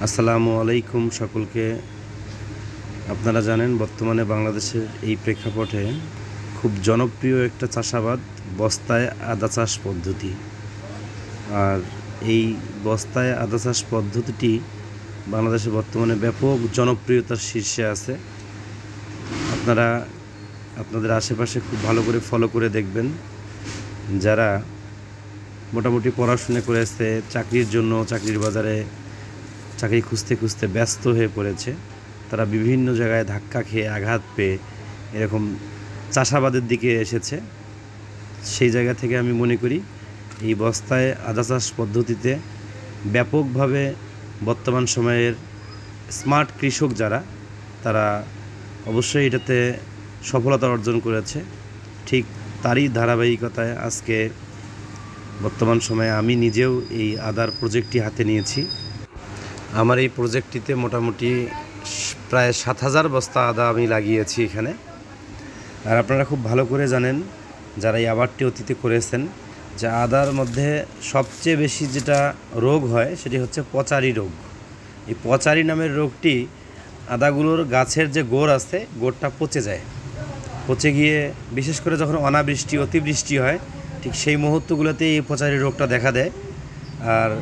আসসালামু আলাইকুম সকলকে। আপনারা জানেন বর্তমানে বাংলাদেশের এই প্রেক্ষাপটে খুব জনপ্রিয় একটা চাষাবাদ বস্তায় আদা চাষ পদ্ধতি। আর এই বস্তায় আদা চাষ পদ্ধতিটি বাংলাদেশে বর্তমানে ব্যাপক জনপ্রিয়তার শীর্ষে আছে। আপনারা আপনাদের আশেপাশে খুব ভালো করে ফলো করে দেখবেন। যারা মোটামুটি পড়াশোনা করেছে, চাকরির জন্য চাকরির বাজারে চাকরি খুঁজতে খুঁজতে ব্যস্ত হয়ে পড়েছে, তারা বিভিন্ন জায়গায় ধাক্কা খেয়ে আঘাত পেয়ে এরকম চাষাবাদের দিকে এসেছে। সেই জায়গা থেকে আমি মনে করি এই বস্তায় আদা চাষ পদ্ধতিতে ব্যাপকভাবে বর্তমান সময়ের স্মার্ট কৃষক যারা, তারা অবশ্যই এটাতে সফলতা অর্জন করেছে। ঠিক তারই ধারাবাহিকতায় আজকে বর্তমান সময়ে আমি নিজেও এই আদার প্রজেক্টটি হাতে নিয়েছি। আমার এই প্রজেক্টটিতে মোটামুটি প্রায় 7,000 বস্তা আদা আমি লাগিয়েছি এখানে। আর আপনারা খুব ভালো করে জানেন, যারা এই আবাদটি অতীতে করেছেন, যে আদার মধ্যে সবচেয়ে বেশি যেটা রোগ হয় সেটি হচ্ছে পচারি রোগ। এই পচারি নামের রোগটি আদাগুলোর গাছের যে গোড় আছে, গোড়টা পচে যায়। পচে গিয়ে বিশেষ করে যখন অনাবৃষ্টি অতিবৃষ্টি হয়, ঠিক সেই মুহূর্তগুলোতে এই পচারি রোগটা দেখা দেয়। আর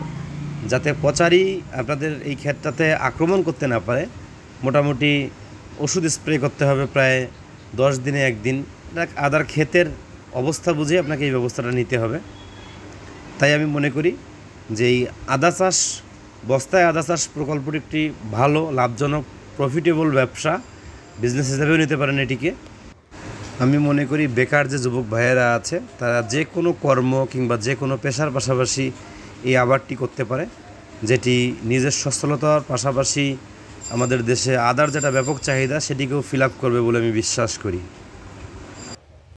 যাতে পচারি আপনাদের এই ক্ষেতটাতে আক্রমণ করতে না পারে, মোটামুটি ওষুধ স্প্রে করতে হবে প্রায় 10 দিনে একদিন। আদার ক্ষেতের অবস্থা বুঝে আপনাকে এই ব্যবস্থাটা নিতে হবে। তাই আমি মনে করি যে এই আদা চাষ, বস্তায় আদা চাষ প্রকল্পটি একটি ভালো, লাভজনক, প্রফিটেবল ব্যবসা, বিজনেস হিসেবেও নিতে পারেন এটিকে। আমি মনে করি বেকার যে যুবক ভাইয়েরা আছে, তারা যে কোনো কর্ম কিংবা যে কোনো পেশার পাশাপাশি এই আবাদটি করতে পারে, যেটি নিজের সচ্ছলতার পাশাপাশি আমাদের দেশে আদার যেটা ব্যাপক চাহিদা সেটিকেও ফিল আপ করবে বলে আমি বিশ্বাস করি।